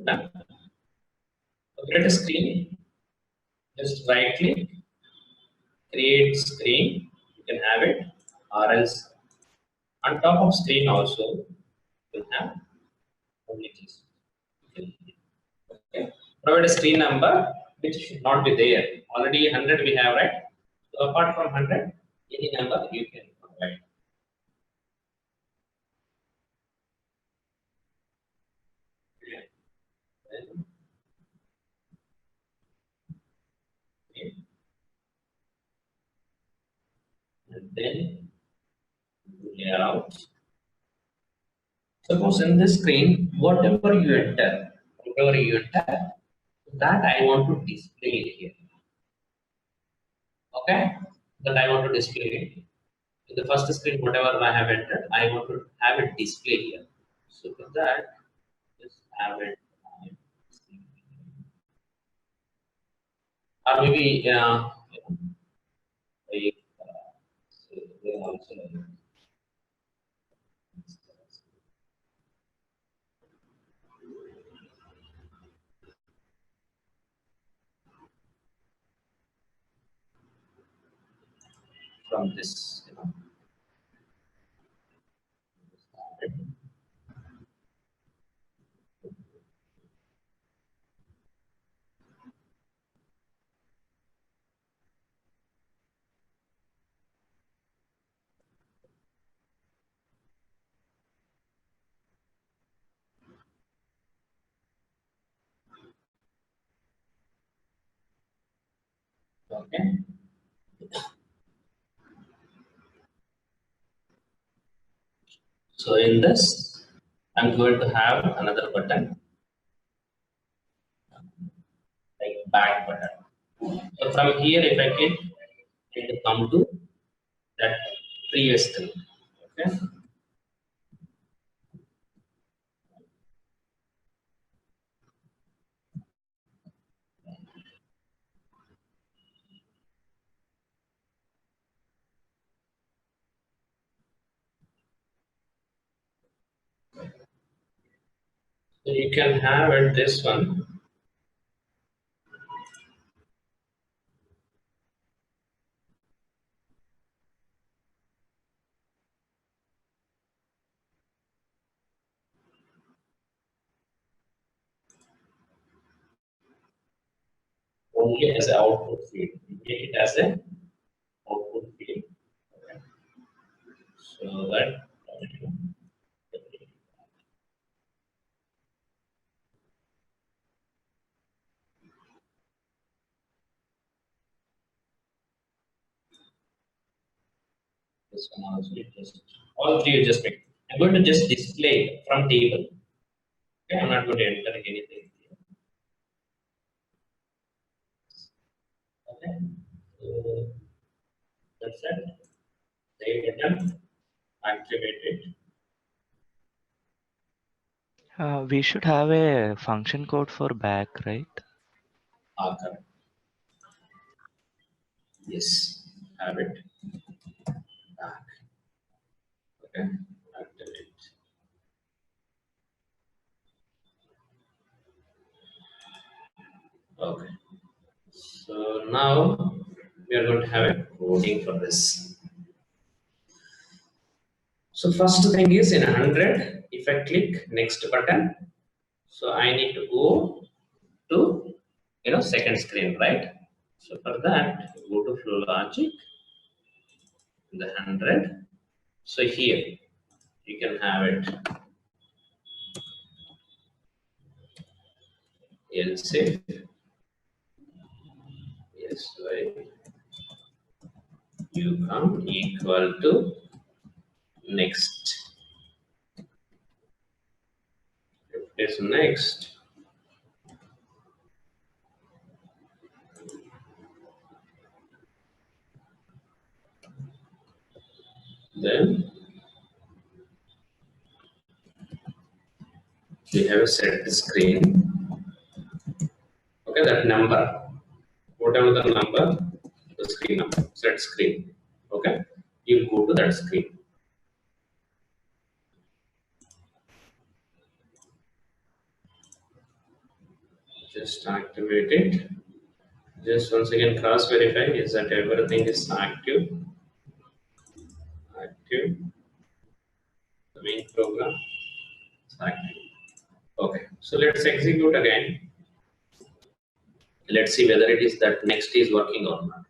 Done. Create a screen. Just right click, create screen. You can have it, or else on top of screen also you can have only this. Okay. Provide a screen number which should not be there. Already 100 we have, right? So apart from 100, any number you can provide. And then layer out. Suppose in this screen, whatever you enter, that I want to display it here. Okay? That I want to display it. In the first screen, whatever I have entered, I want to have it display here. So for that, just have it. Or maybe, like, so they also from this, okay. So in this, I'm going to have another button, like back button. So from here, if I click, it will come to that previous screen. Okay. So you can have it this one. Only as an output field. You make it as an output field. Okay. So that this one also just all three you just make. I'm going to just display from table. Okay, I'm not going to enter anything here. Okay. So that's it. Save it and activate it. We should have a function code for back, right? Correct. Yes, have it back. Okay, activate. Okay. So now we are going to have a coding for this. So first thing is in 100, if I click next button, so I need to go to second screen, right? So for that, go to flow logic, the 100. So here you can have it. Else if yes, right, you come equal to next. If it's next, then we have set the screen. Okay, that number, whatever the number, the screen number, set screen. Okay, you'll go to that screen. Just activate it. Just once again cross verify is that everything is active. Active. The main program is active. Okay, so let's execute again. Let's see whether it is that next is working or not.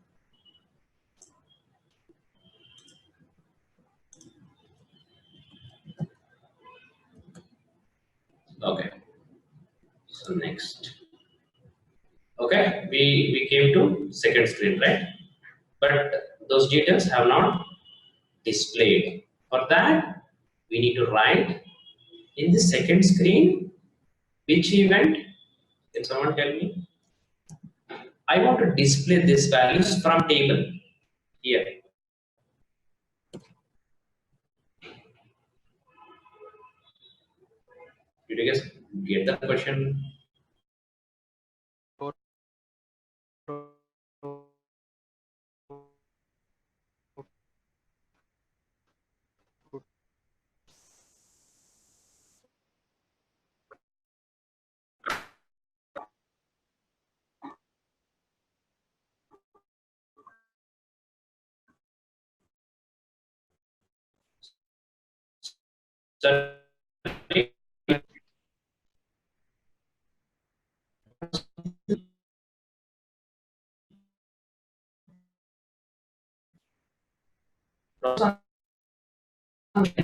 Okay, so next. Okay, we came to second screen, right? But those details have not displayed. For that, we need to write in the second screen which event. Can someone tell me? I want to display these values from table here. Did you guys get the question? Sorry. Okay.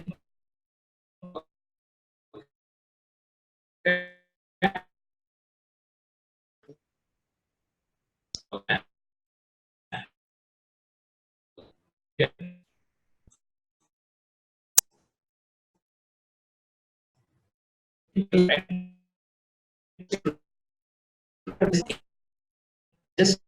Just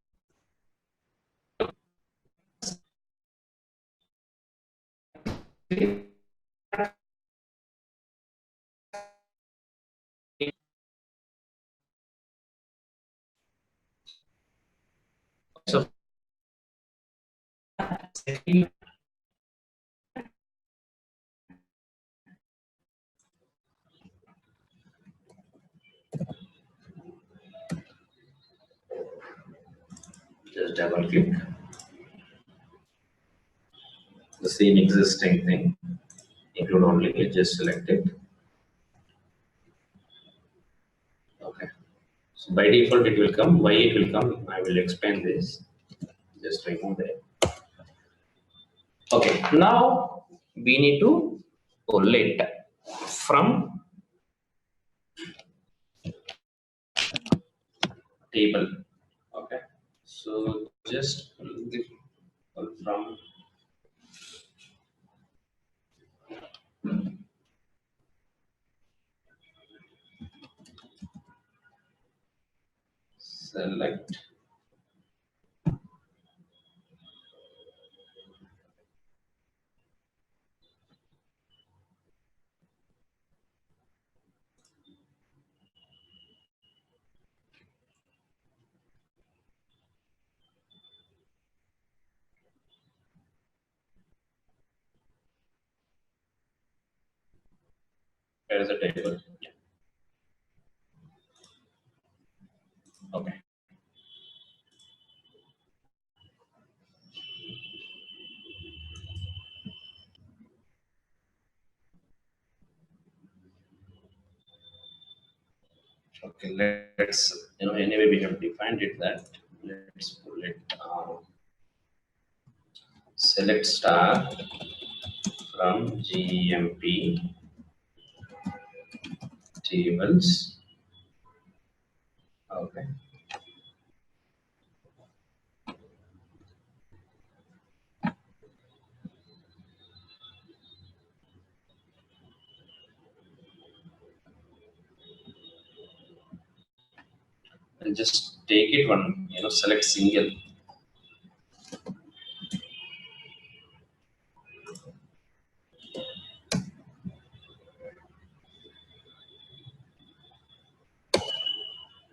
so just double click the same existing thing, include only, just select it. Okay. So by default it will come. Why it will come? I will explain this. Just remove it. Okay. Now we need to pull it from table. Okay. So just pull from select. Where is the table? Yeah. Okay. Okay. Let's, anyway we have defined it that. Let's pull it. Select star from GMP tables. Okay. And just take it one, select single.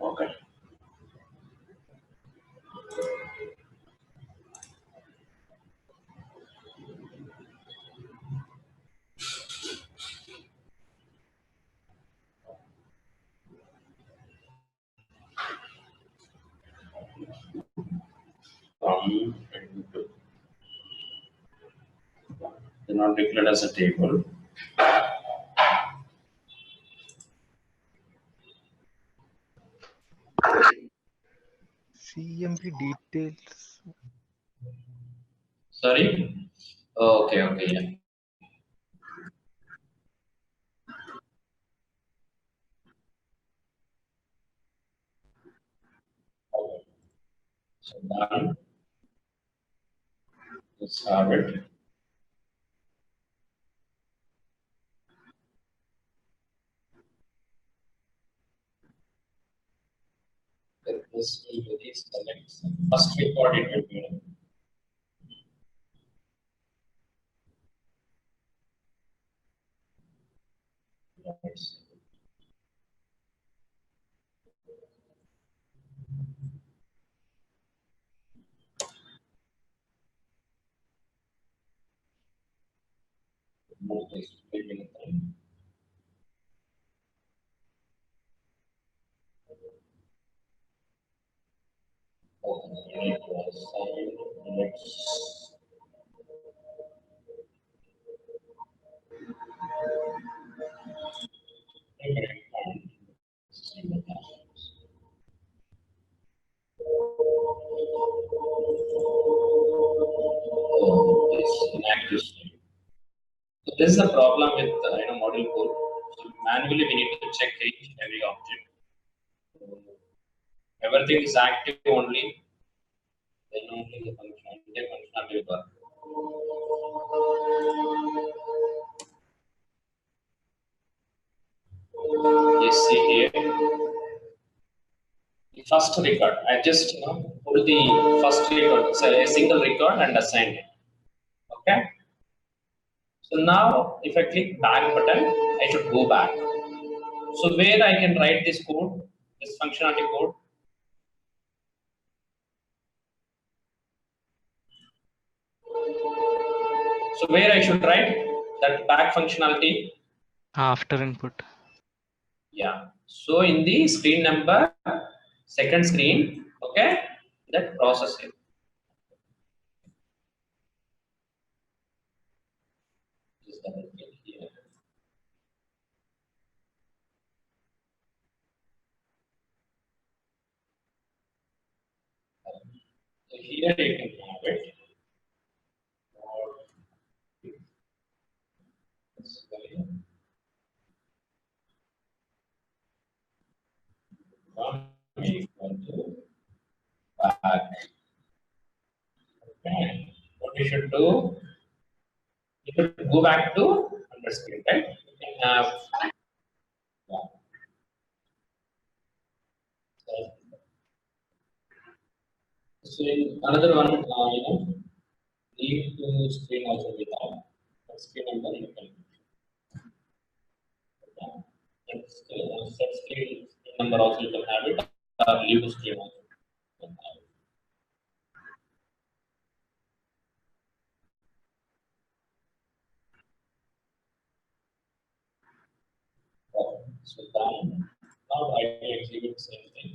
Okay. from into they're not declared as a table. CMP details. Sorry. Oh, okay, okay, yeah. Okay. So done. Let's have it. This will be the select. First record it will be. Yes. Move this maybe nothing. Okay, it was next. Oh, it's inactive state. So this is the problem with model code. So manually we need to check each and every object. So everything is active only, then only the functionality will work. You see here the first record. I just pull the first record, so a single record and assign it. Okay. So now if I click back button, I should go back. So where I can write this code, this functionality code. So where I should write that back functionality? After input. Yeah. So in the screen number, second screen, okay, that process it. Just double click here. So here you can have it. From equal to back. Okay. What we should do? You should go back to under screen, right? You can have yeah. So in another one, leave to screen also we have. But screen number you can. Set screen number also you can have it. Leave to screen also. You can have it. Okay. So done. Now I can execute the same thing.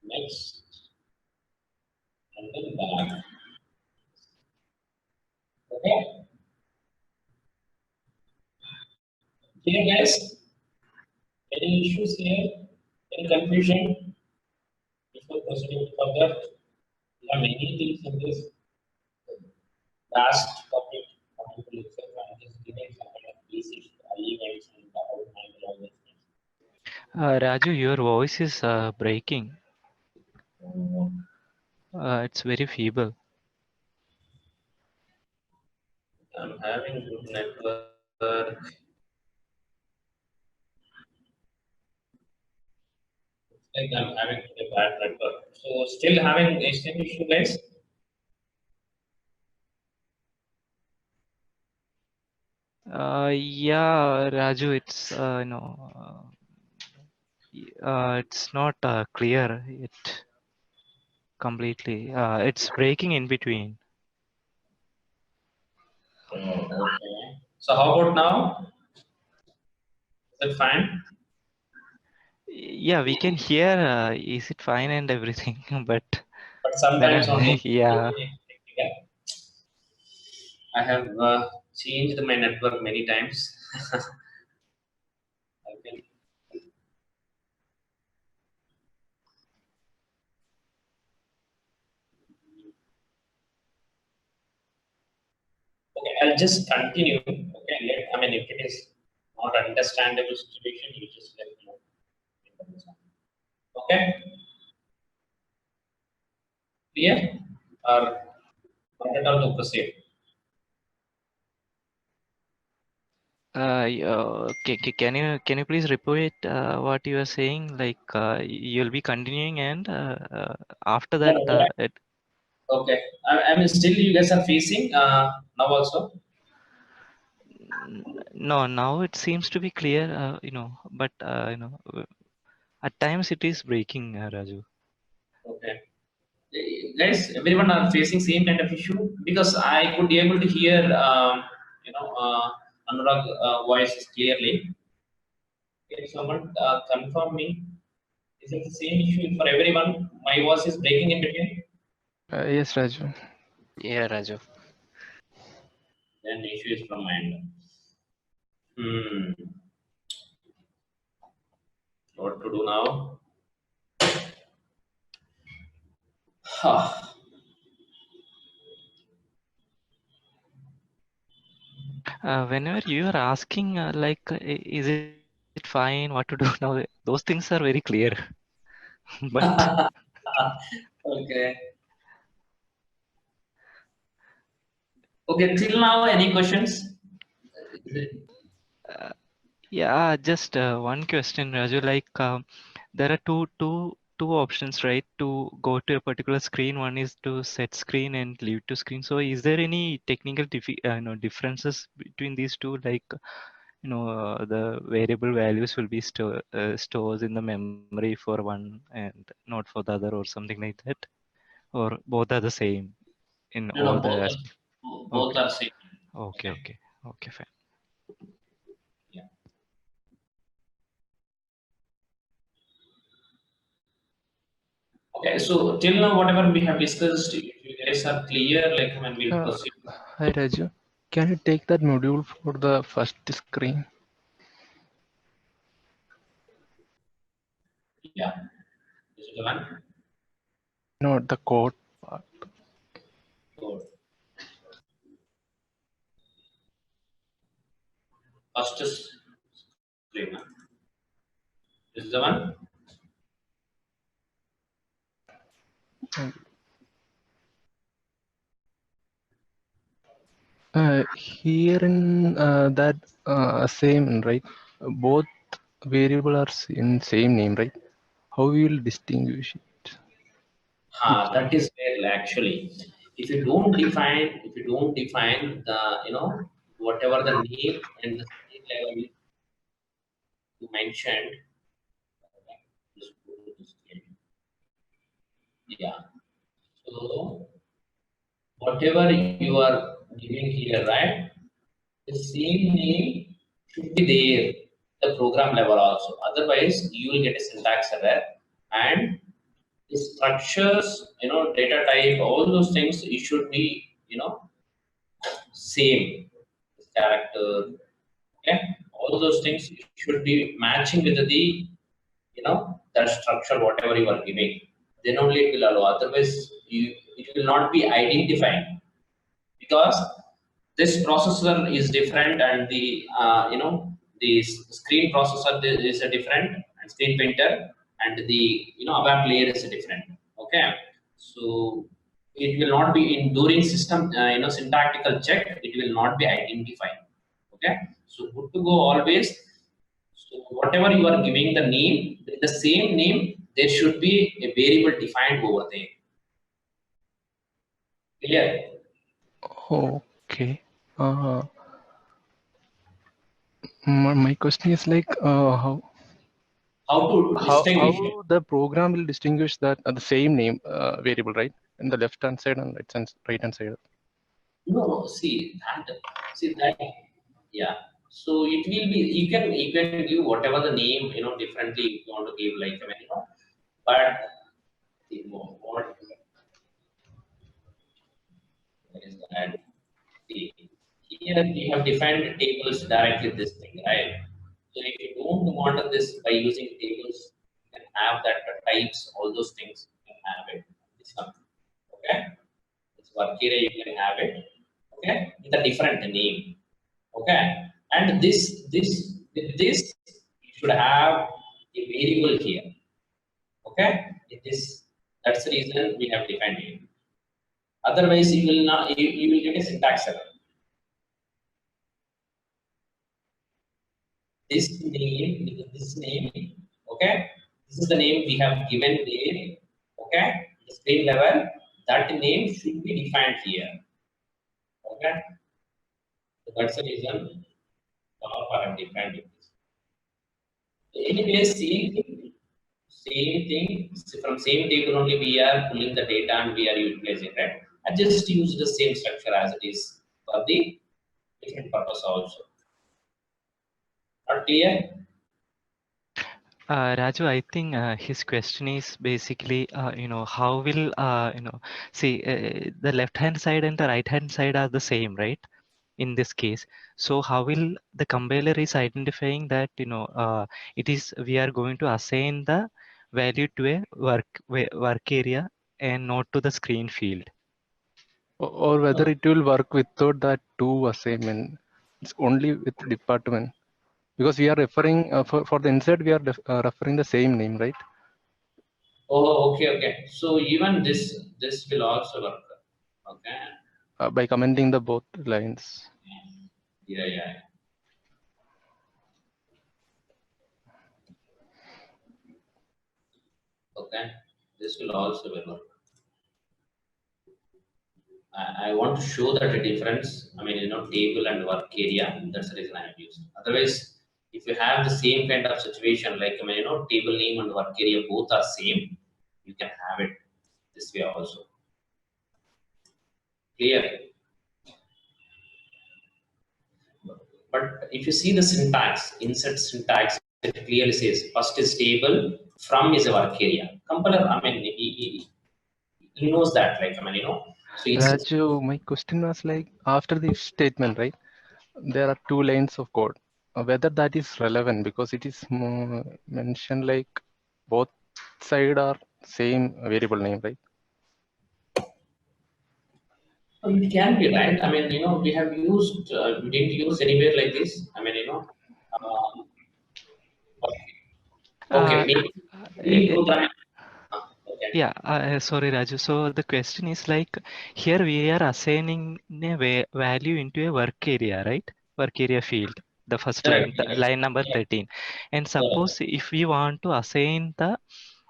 Next, and then back. Okay. Here, guys. Any issues here? Any confusion? Before proceeding further, there are many things in this last topic. I'm just giving some kind of basic events and outline all these things. Raju, your voice is breaking. So, It's very feeble. I'm having good network. Like I'm having a bad network. So still having the same issue, guys. Yeah, Raju, it's it's not clear. It completely. It's breaking in between. Oh, okay. So how about now? Is it fine? Yeah, we can hear. Is it fine and everything? But But when sometimes only yeah, I have changed my network many times. Okay. Okay, I'll just continue. Okay, I mean, if it is not understandable situation, you just let me know. Okay, clear? Or not at all to proceed? can you please repeat what you are saying? Like you'll be continuing, and after No, that, no, okay. I mean, still you guys are facing now also. no, now it seems to be clear. But at times it is breaking, Raju. Okay. Guys, everyone are facing same kind of issue because I could be able to hear, Anurag voice clearly. Can someone confirm me? Is it the same issue for everyone? My voice is breaking in between. Yes, Raju. Yeah, Raju. Then the issue is from my end. Hmm. What to do now? Huh. Whenever you are asking, is it fine? What to do now? Those things are very clear. But Okay. Okay. Till now, any questions? yeah, just one question, Raju. Like there are two options, right? To go to a particular screen. One is to set screen and leave to screen. So, is there any technical differences between these two? Like the variable values will be stores in the memory for one and not for the other, or something like that, or both are the same in No, all no, the both aspects. both Okay, are same. okay, Okay. okay, okay, fine. Yeah. Okay. So till now, whatever we have discussed, if you guys are clear, like when we'll Uh, proceed. Hi, Raju. Can you take that module for the first screen? Yeah. This is the one. No, the code part. Good. First is screen. This is the one. Here in that same, right? Both variable are in same name, right? How we will distinguish it? Which That is where actually, if you don't define the, whatever the name and the screen level you mentioned, just go to the screen. Yeah. So whatever you are giving here, right? The same name should be there, the program level also. Otherwise, you will get a syntax error and the structures, data type, all those things, it should be, same character. Okay, all those things should be matching with the, that structure, whatever you are giving. Then only it will allow. Otherwise, it will not be identifying because this processor is different and the the screen processor is a different and screen printer and the ABAP layer is a different. Okay, so it will not be in during system syntactical check, it will not be identifying. Okay, so good to go always. So whatever you are giving the name, the same name, there should be a variable defined over there. Clear? okay. My question is like How to distinguish it? how the program will distinguish that the same name variable, right? In the left hand side and right hand side. No, no. See that. Yeah. So it will be, you can give whatever the name, differently if you want to give, like, but what is that? See, here we have defined tables directly this thing, right? So if you don't want this by using tables, you can have that types, all those things, you can have it. This one, okay? This work area, you can have it, okay, with a different name, okay? And with this, you should have a variable here, okay? That's the reason we have defined it. Otherwise, you will not, you will get a syntax error. This name, okay? This is the name we have given there, okay? The screen level, that name should be defined here, okay? So that's the reason I have defined it. Anyway, same thing. So from same table only we are pulling the data and we are utilizing, right? I just use the same structure as it is for the different purpose also. Not clear? Raju, I think his question is basically, how will, see, the left-hand side and the right-hand side are the same, right? In this case, so how will the compiler is identifying that, we are going to assign the value to a work area and not to the screen field? Or whether it will work without that two assignment. It's only with department. Because we are referring, for the insert, we are referring the same name, right? Oh, okay. So even this will also work. Okay. By commenting the both lines. Yeah. Okay. This will also work. I want to show that a difference. I mean, table and work area. That's the reason I have used. Otherwise, if you have the same kind of situation, like, table name and work area both are same, you can have it this way also. Clear? But if you see the syntax, insert syntax, it clearly says first is table, from is a work area. Compiler, I mean, he knows that, like, So Raju, my question was like, after the if statement, right? There are two lines of code. Whether that is relevant because it is mentioned like both side are same variable name, right? it can be, right. I mean, we have used, we didn't use anywhere like this. I mean, okay, Uh, me program. Okay. Yeah, sorry, Raju. So the question is like, here we are assigning a value into a work area, right? Work area field, the first Correct. line, Yes. line number 13. And Correct. suppose if we want to assign the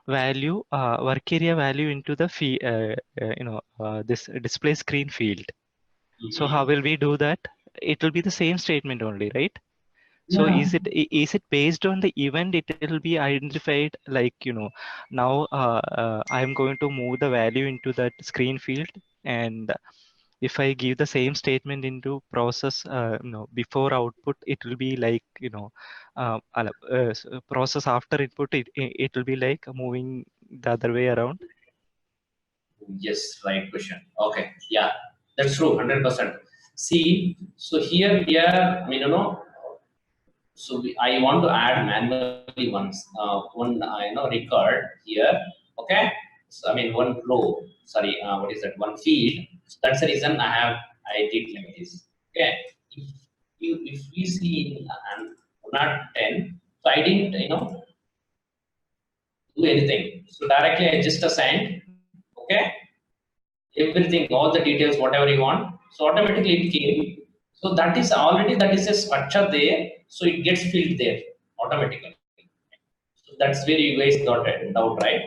value, work area value into the this display screen field. So how will we do that? It will be the same statement only, right? So Yeah. is it based on the event? It will be identified like, now I am going to move the value into that screen field, and if I give the same statement into process, before output, it will be like, process after input, it will be like moving the other way around. Yes, right question. Okay, yeah, that's true, 100%. See, so here we are, I mean, I want to add manually one record here. Okay, so I mean one row. Sorry, what is that? One field. So that's the reason I did like this. Okay, if we see in 110, so I didn't do anything. So directly I just assigned. Okay, everything, all the details, whatever you want. So automatically it came. So that is a structure there. So it gets filled there automatically. So that's where you guys got it doubt, right?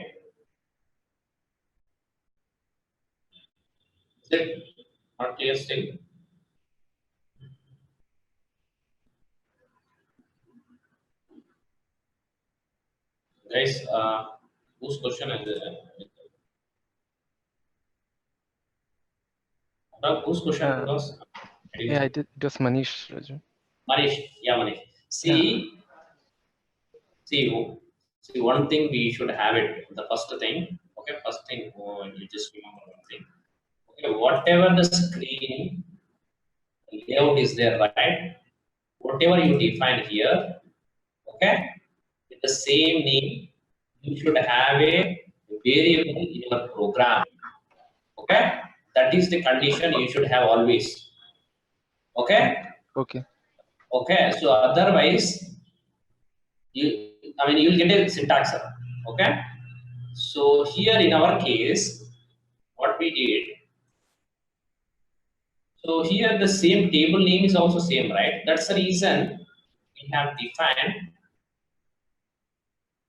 Is it not clear still? Guys, whose question is it? Whose question it was? I didn't Yeah, see. it was Manish, Raju. Manish, yeah, Manish. See, one thing we should have it. The first thing, okay, first thing, you just remember one thing. Okay, whatever the screen layout is there, right? Whatever you define here, okay, with the same name, you should have a variable in your program. Okay, that is the condition you should have always. Okay, Okay. okay. So otherwise, you'll get a syntax error. Okay. So here in our case, what we did. So here the same table name is also same, right? That's the reason we have defined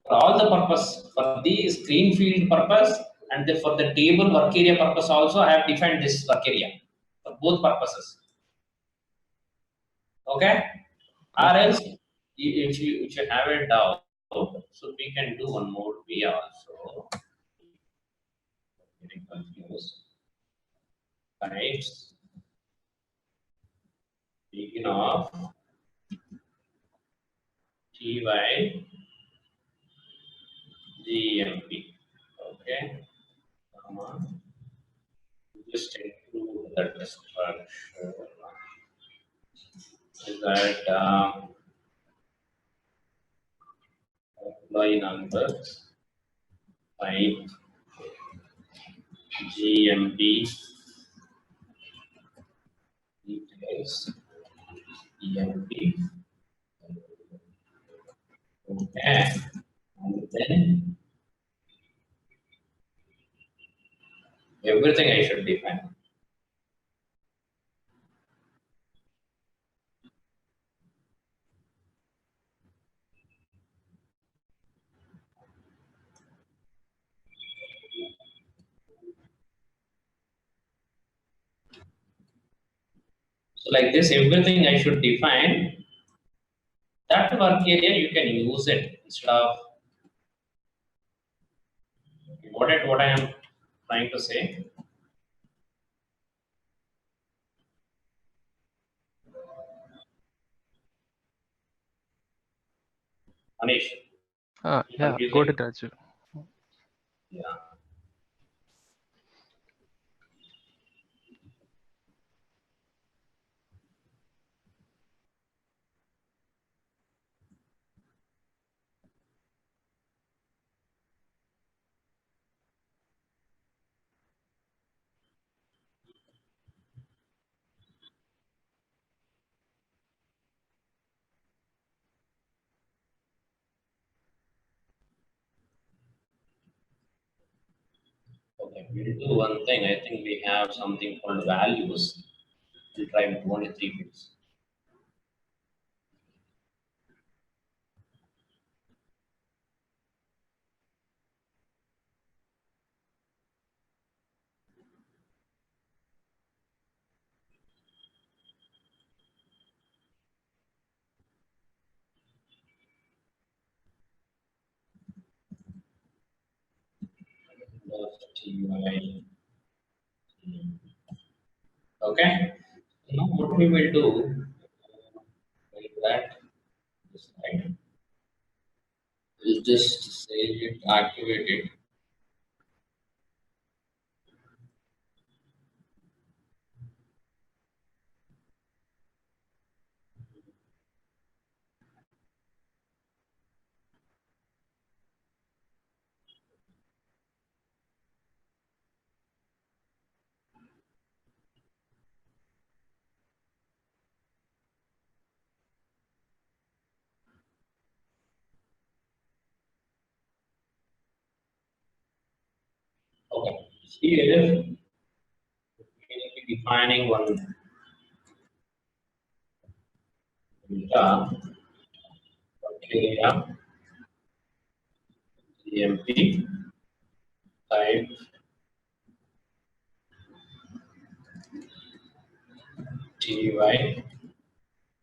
for all the purpose, for the screen field purpose and for the table work area purpose also I have defined this work area for both purposes. Okay? Or else if you have a doubt, so we can do one more way also. Getting confused. Types begin of TY GMP. Okay. Just include that structure. Is that employee numbers type GMP details EMP. Okay. And then everything I should define. So like this, everything I should define. That work area you can use it instead of what I am trying to say. Anish, Yeah, got it, confusing? Raju. Yeah. Okay, we'll do one thing. I think we have something called values. We'll try with only 3 fields. TY. Okay. Now what we will do, like that, this side, we'll just save it, activate it. Okay. Here we will be defining one data area GMP type TY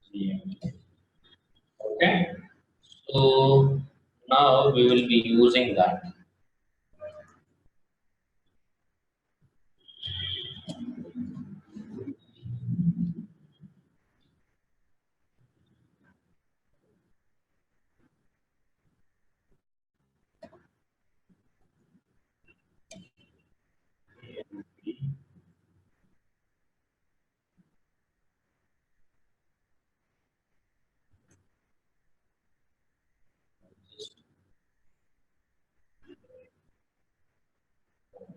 GMP. Okay. So now we will be using that.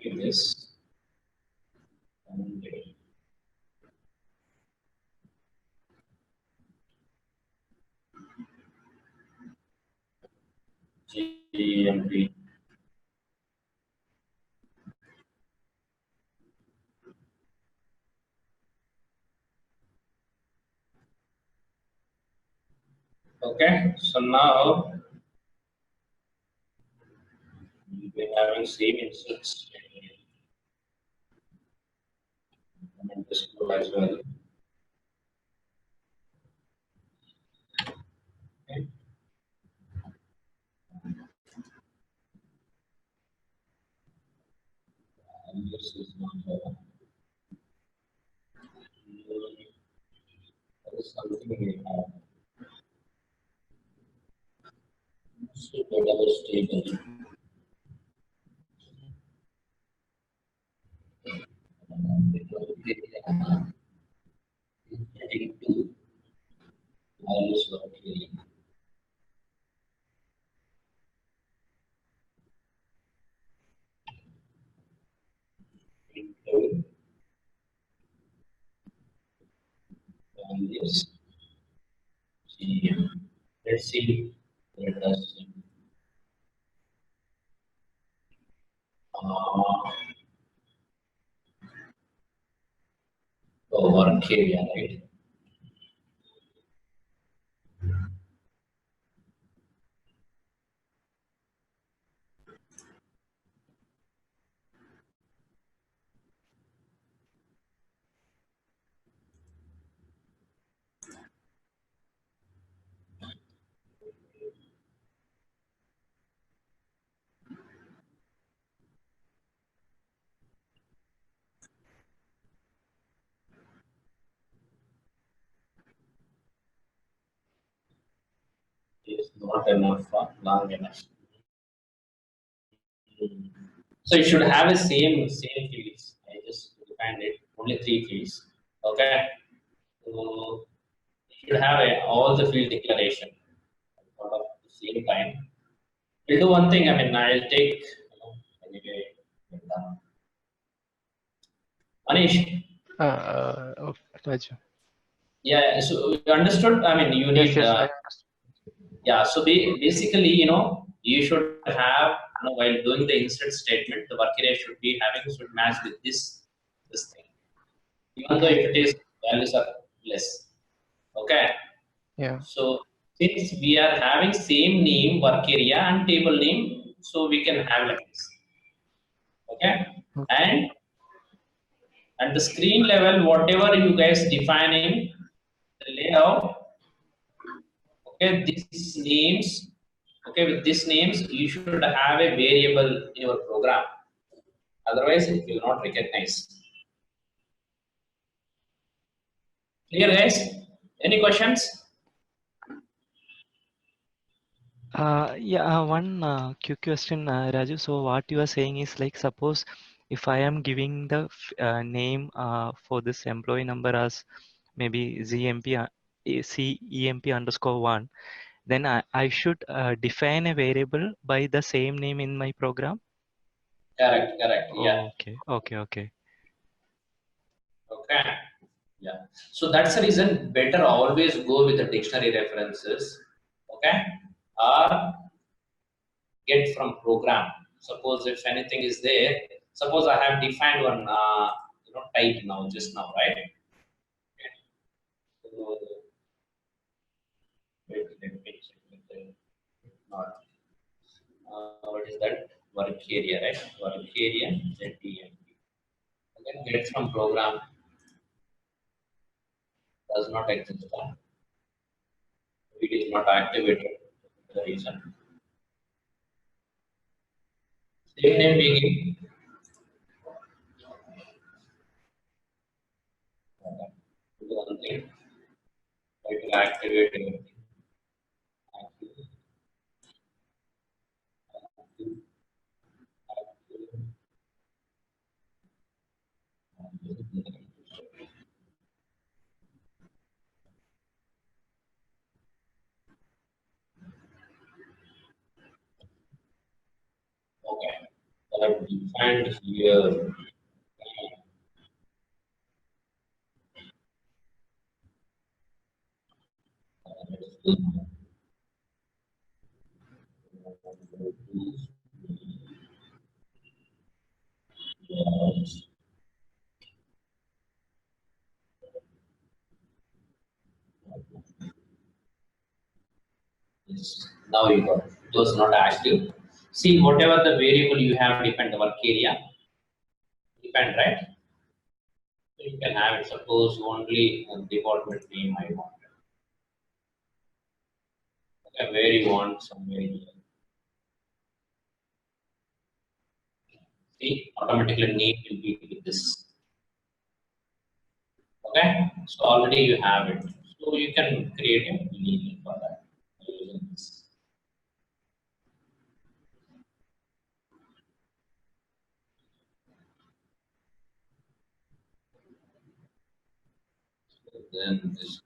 copy this. And GMP. Okay, so now we'll be having same instance in this flow as well. Okay. And this is not that is something we have. So database table. Heading to values of here. Include values. GM. Let's see. Let us work area, right? Is not enough, long enough. So you should have a same fields. I just defined it only 3 fields. Okay. So you should have all the field declaration at the same time. We'll do one thing. I mean, I'll take anyway. Manish. Okay, Raju. Yeah. So you understood. I mean, you Yes, need. yes, I understand. Yeah. So basically, you should have, while doing the insert statement, the work area should match with this thing. Even though if it is values are less. Okay. Yeah. So since we are having same name, work area and table name, so we can have like this. Okay. Okay. And at the screen level, whatever you guys defining the layout, okay, these names, okay, with these names, you should have a variable in your program. Otherwise, it will not recognize. Clear, guys? Any questions? Yeah, one quick question, Raju. So what you are saying is like, suppose if I am giving the name for this employee number as maybe ZMP CEMP_1, then I should define a variable by the same name in my program. Correct, yeah. Okay, okay, okay. Okay. Yeah. So that's the reason better always go with the dictionary references. Okay. Or get from program. Suppose if anything is there, suppose I have defined one type now, just now, right? Okay. So, wait, let me check with the not. What is that? Work area, right? Work area, ZTMP. Again, get from program does not exist. It is not activated. The reason. Same name we give. Do one thing. It will activate everything. Activate. Activate. Activate. Okay. defined here. Yes. Now you got it. It was not active. See, whatever the variable you have depend the work area, depend, right? So you can have it. Suppose only department name I want. Okay, where you want somewhere here. See, automatically name will be with this. Okay, so already you have it. So you can create a name for that using this. So then this.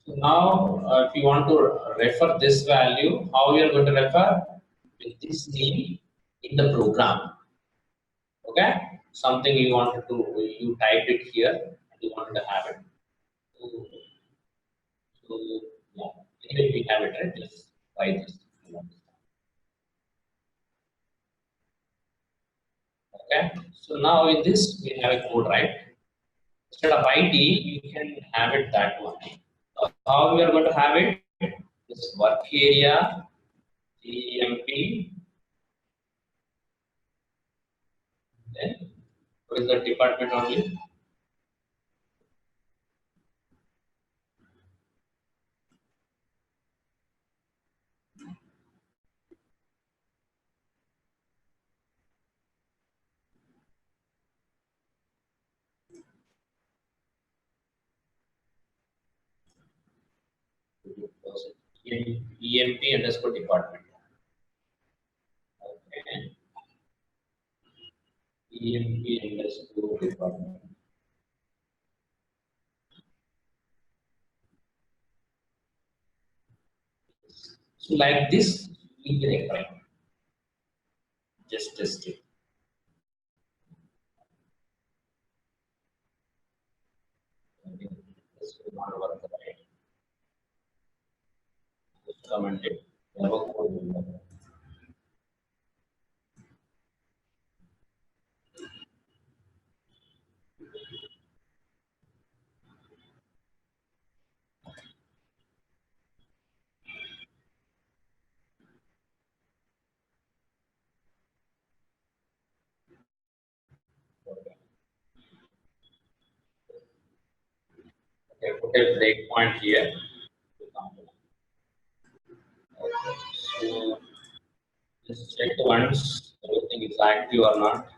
So now, if you want to refer this value, how you are going to refer with this name in the program. Okay, something you wanted to, you typed it here, and you wanted to have it. So yeah, anyway, we have it, right? Just try this. Okay, so now in this we have a code, right? Instead of ID, you can have it that one. How we are going to have it? This work area, GMP, then what is the department only? EMP underscore department. Okay. EMP underscore department. So like this, we will apply. Just test it. This will not work right. Just comment it. Never code will work. Okay, put a breakpoint here. Okay. So just check once everything is active or not.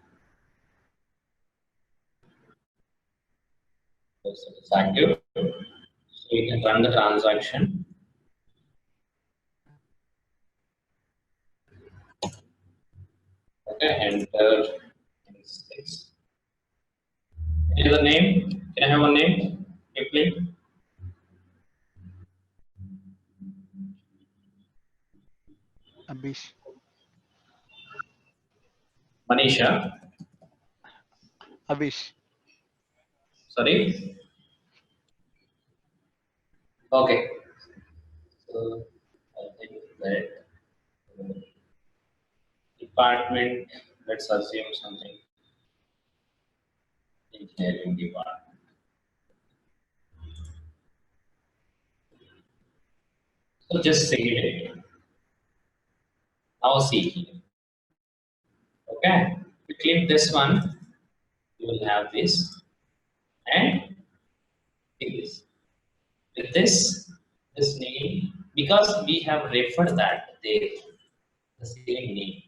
Yes, it is active. So you can run the transaction. Okay, enter 6. Any other name? Can I have a name? Quickly. Abish. Manisha. Abish. Sorry. Okay. So I think that department. Let's assume something. Engineering department. So just save it. Now see here. Okay. We click this one. You will have this and this. With this name, because we have referred that there, the same name.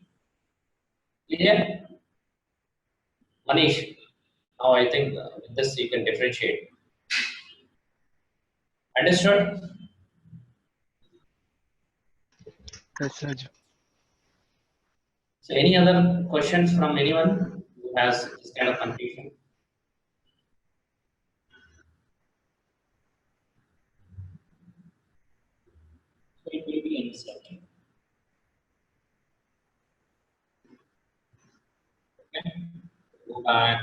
Clear? Manish, now I think with this you can differentiate. Understood? Yes, Raju. So any other questions from anyone? has this kind of confusion? So it will be instant. Okay. Go back.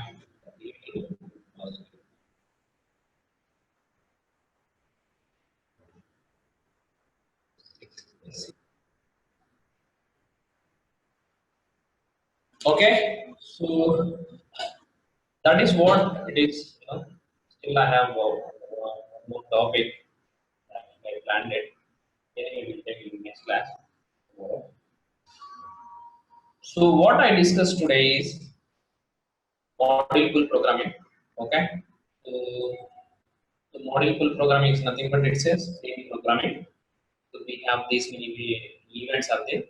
Okay, so that is what it is. You know, still I have one more topic that I planned it. Okay, we will take in next class. So what I discussed today is module programming. Okay, so the module programming is nothing but it says stream programming. So we have these many events are there.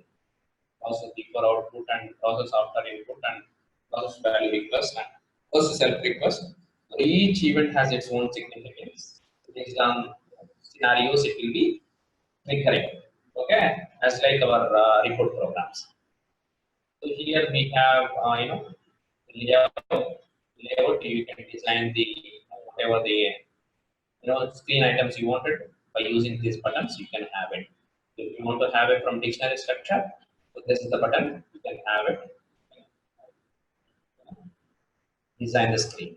Process before output and process after input and process value request and process self request. So each event has its own significance. Based on scenarios, it will be triggering. Okay, as like our report programs. So here we have layout. You can design the whatever the screen items you wanted by using these buttons. You can have it. If you want to have it from dictionary structure, so this is the button. You can have it. Design the screen.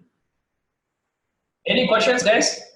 Any questions, guys?